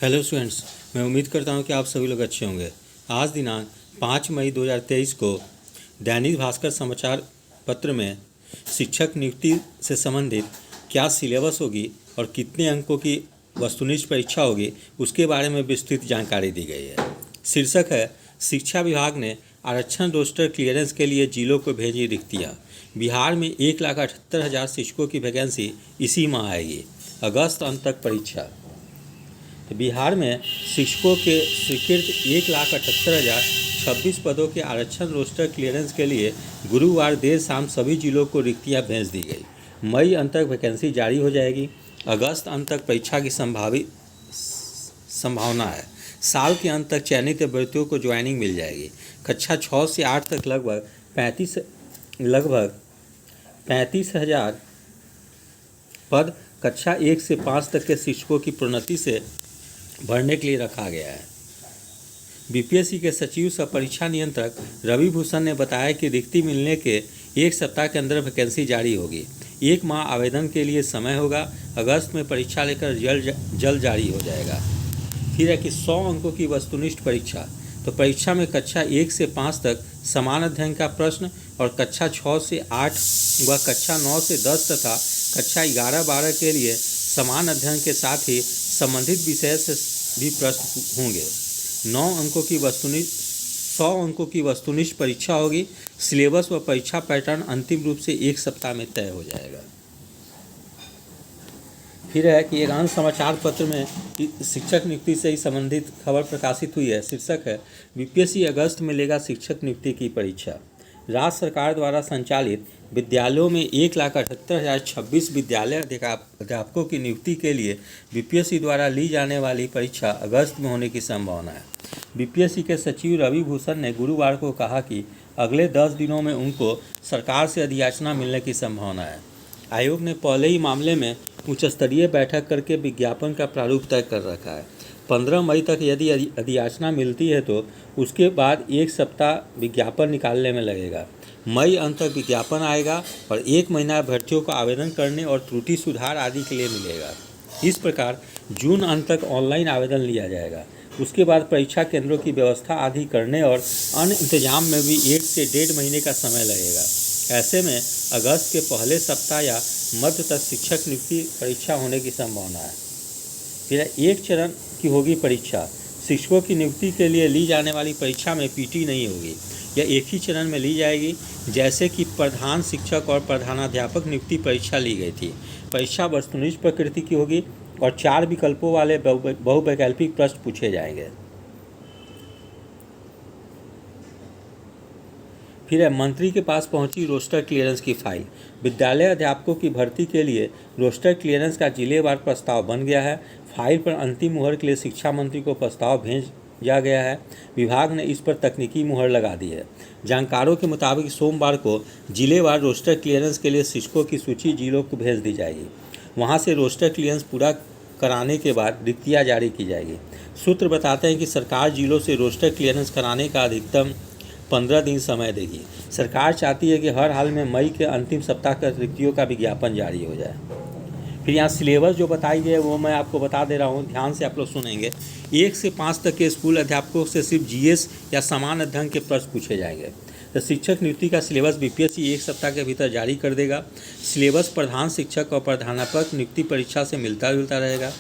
Hello students, मैं उम्मीद करता हूं कि आप सभी लोग अच्छे होंगे। आज दिनांक 5 मई 2023 को दैनिक भास्कर समाचार पत्र में शिक्षक नियुक्ति से संबंधित क्या सिलेबस होगी और कितने अंकों की वस्तुनिष्ठ परीक्षा होगी, उसके बारे में विस्तृत जानकारी दी गई है। शीर्षक है, शिक्षा विभाग ने आरक्षण रोस्टर क्लियरेंस के लिए जिलों को भेजी रिक्तियाँ। बिहार में 1,78,000 शिक्षकों की वैकेंसी इसी माह आएगी। अगस्त अंत तक परीक्षा। तो बिहार में शिक्षकों के स्वीकृत 1,78,026 पदों के आरक्षण रोस्टर क्लियरेंस के लिए गुरुवार देर शाम सभी जिलों को रिक्तियां भेज दी गई। मई अंत तक वैकेंसी जारी हो जाएगी। अगस्त अंत तक परीक्षा की संभावना है। साल के अंत तक चयनित अभ्यर्थियों को ज्वाइनिंग मिल जाएगी। कक्षा 6 से 8 तक लगभग 35,000 पद कक्षा 1 से 5 तक के शिक्षकों की प्रोन्नति से भरने के लिए रखा गया है। बीपीएससी के सचिव सह परीक्षा नियंत्रक रवि भूषण ने बताया कि रिक्ति मिलने के एक सप्ताह के अंदर वैकेंसी जारी होगी। 1 माह आवेदन के लिए समय होगा। अगस्त में परीक्षा लेकर जल्द जारी हो जाएगा। फिर है कि 100 अंकों की वस्तुनिष्ठ परीक्षा। तो परीक्षा में कक्षा 1 से 5 तक समान अध्ययन का प्रश्न और कक्षा 6 से 8 व कक्षा 9 से 10 तथा कक्षा 11-12 के लिए समान अध्ययन के साथ ही संबंधित विषय से भी प्रश्न होंगे। 100 अंकों की वस्तुनिष्ठ परीक्षा होगी। सिलेबस व परीक्षा पैटर्न अंतिम रूप से 1 सप्ताह में तय हो जाएगा। फिर है कि एकांश समाचार पत्र में शिक्षक नियुक्ति से ही संबंधित खबर प्रकाशित हुई है। शीर्षक है, बीपीएससी अगस्त में लेगा शिक्षक नियुक्ति की परीक्षा। राज्य सरकार द्वारा संचालित विद्यालयों में 1,78,026 विद्यालय अध्यापकों की नियुक्ति के लिए बीपीएससी द्वारा ली जाने वाली परीक्षा अगस्त में होने की संभावना है। बीपीएससी के सचिव रवि भूषण ने गुरुवार को कहा कि अगले 10 दिनों में उनको सरकार से अधियाचना मिलने की संभावना है। आयोग ने पहले ही मामले में उच्च स्तरीय बैठक करके विज्ञापन का प्रारूप तय कर रखा है। 15 मई तक यदि अधियाचना मिलती है तो उसके बाद 1 सप्ताह विज्ञापन निकालने में लगेगा। मई अंत तक विज्ञापन आएगा और 1 महीना अभ्यर्थियों को आवेदन करने और त्रुटि सुधार आदि के लिए मिलेगा। इस प्रकार जून अंत तक ऑनलाइन आवेदन लिया जाएगा। उसके बाद परीक्षा केंद्रों की व्यवस्था आदि करने और अन्य इंतजाम में भी 1 से 1.5 महीने का समय लगेगा। ऐसे में अगस्त के पहले सप्ताह या मध्य तक शिक्षक नियुक्ति परीक्षा होने की संभावना है। फिर एक चरण की होगी परीक्षा। शिक्षकों की नियुक्ति के लिए ली जाने वाली परीक्षा में पीटी नहीं होगी। यह एक ही चरण में ली जाएगी, जैसे कि प्रधान शिक्षक और प्रधानाध्यापक नियुक्ति परीक्षा ली गई थी। परीक्षा वस्तुनिष्ठ प्रकृति की होगी और 4 विकल्पों वाले बहुवैकल्पिक प्रश्न पूछे जाएंगे। फिर है, मंत्री के पास पहुंची रोस्टर क्लियरेंस की फाइल। विद्यालय अध्यापकों की भर्ती के लिए रोस्टर क्लियरेंस का जिलेवार प्रस्ताव बन गया है। फाइल पर अंतिम मुहर के लिए शिक्षा मंत्री को प्रस्ताव भेजा गया है। विभाग ने इस पर तकनीकी मुहर लगा दी है। जानकारों के मुताबिक सोमवार को जिलेवार रोस्टर क्लियरेंस के लिए शिक्षकों की सूची जिलों को भेज दी जाएगी। वहाँ से रोस्टर क्लियरेंस पूरा कराने के बाद रिक्तियाँ जारी की जाएगी। सूत्र बताते हैं कि सरकार जिलों से रोस्टर क्लियरेंस कराने का अधिकतम 15 दिन समय देगी। सरकार चाहती है कि हर हाल में मई के अंतिम सप्ताह तक रिक्तियों का विज्ञापन जारी हो जाए। फिर यहाँ सिलेबस जो बताई गई है वो मैं आपको बता दे रहा हूँ, ध्यान से आप लोग सुनेंगे। 1 से 5 तक के स्कूल अध्यापकों से सिर्फ जीएस या समान अध्ययन के प्रश्न पूछे जाएंगे। तो शिक्षक नियुक्ति का सिलेबस बीपीएससी 1 सप्ताह के भीतर जारी कर देगा। सिलेबस प्रधान शिक्षक और प्रधानाध्यापक नियुक्ति परीक्षा से मिलता जुलता रहेगा।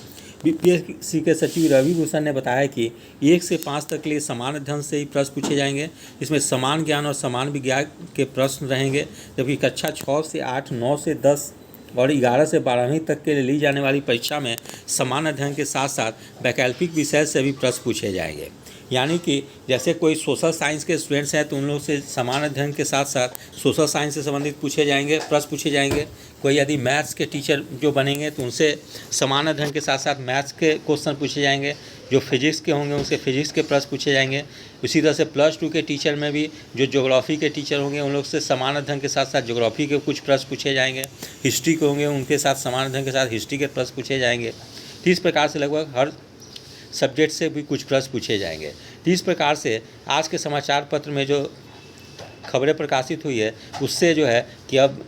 बीपीएससी के सचिव रवि भूषण ने बताया कि 1 से 5 तक के लिए समान अध्ययन से ही प्रश्न पूछे जाएंगे। इसमें समान ज्ञान और समान विज्ञान के प्रश्न रहेंगे, जबकि कक्षा 6 से 8, 9 से 10 और 11 से 12वीं तक के लिए ली जाने वाली परीक्षा में समान अध्ययन के साथ साथ वैकल्पिक विषय से भी प्रश्न पूछे जाएंगे। यानी कि जैसे कोई सोशल साइंस के स्टूडेंट्स हैं तो उन लोग से समान अध्ययन के साथ साथ सोशल साइंस से संबंधित पूछे जाएंगे, प्रश्न पूछे जाएंगे। कोई यदि मैथ्स के टीचर जो बनेंगे तो उनसे समान अध्ययन के साथ साथ मैथ्स के क्वेश्चन पूछे जाएंगे। जो फिजिक्स के होंगे उनसे फिजिक्स के प्रश्न पूछे जाएंगे। उसी तरह से +2 के टीचर में भी जो ज्योग्राफी के टीचर होंगे उन लोग से समान अध्ययन के साथ साथ ज्योग्राफी के कुछ प्रश्न पूछे जाएंगे। हिस्ट्री के होंगे उनके साथ समान अध्ययन के साथ हिस्ट्री के प्रश्न पूछे जाएंगे। तो इस प्रकार से लगभग हर सब्जेक्ट से भी कुछ प्रश्न पूछे जाएंगे। तो इस प्रकार से आज के समाचार पत्र में जो खबरें प्रकाशित हुई है उससे जो है कि अब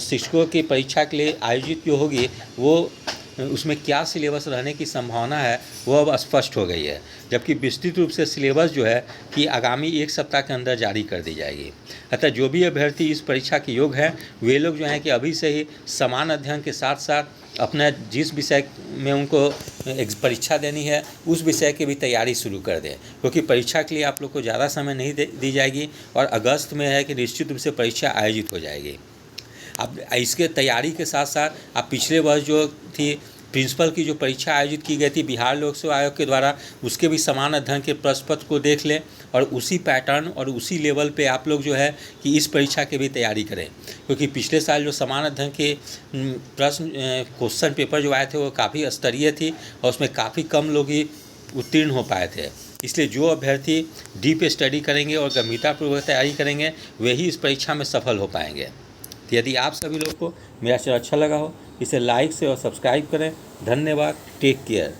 शिक्षकों की परीक्षा के लिए आयोजित जो होगी वो उसमें क्या सिलेबस रहने की संभावना है वो अब स्पष्ट हो गई है, जबकि विस्तृत रूप से सिलेबस जो है कि आगामी 1 सप्ताह के अंदर जारी कर दी जाएगी। अतः जो भी अभ्यर्थी इस परीक्षा के योग्य हैं वे लोग जो हैं कि अभी से ही समान अध्ययन के साथ साथ अपना जिस विषय में उनको परीक्षा देनी है उस विषय की भी तैयारी शुरू कर दें, क्योंकि परीक्षा के लिए आप लोग को ज़्यादा समय नहीं दी जाएगी और अगस्त में है कि निश्चित रूप से परीक्षा आयोजित हो जाएगी। अब इसके तैयारी के साथ साथ आप पिछले वर्ष जो थी प्रिंसिपल की जो परीक्षा आयोजित की गई थी बिहार लोक सेवा आयोग के द्वारा, उसके भी समान अध्ययन के प्रश्न पत्र को देख लें और उसी पैटर्न और उसी लेवल पे आप लोग जो है कि इस परीक्षा की भी तैयारी करें, क्योंकि पिछले साल जो समान अध्ययन के प्रश्न क्वेश्चन पेपर जो आए थे वो काफ़ी स्तरीय थी और उसमें काफ़ी कम लोग ही उत्तीर्ण हो पाए थे। इसलिए जो अभ्यर्थी डीप स्टडी करेंगे और गंभीरतापूर्वक तैयारी करेंगे वही इस परीक्षा में सफल हो पाएंगे। तो यदि आप सभी लोग को मेरा चैनल अच्छा लगा हो इसे लाइक से और सब्सक्राइब करें। धन्यवाद। Take care.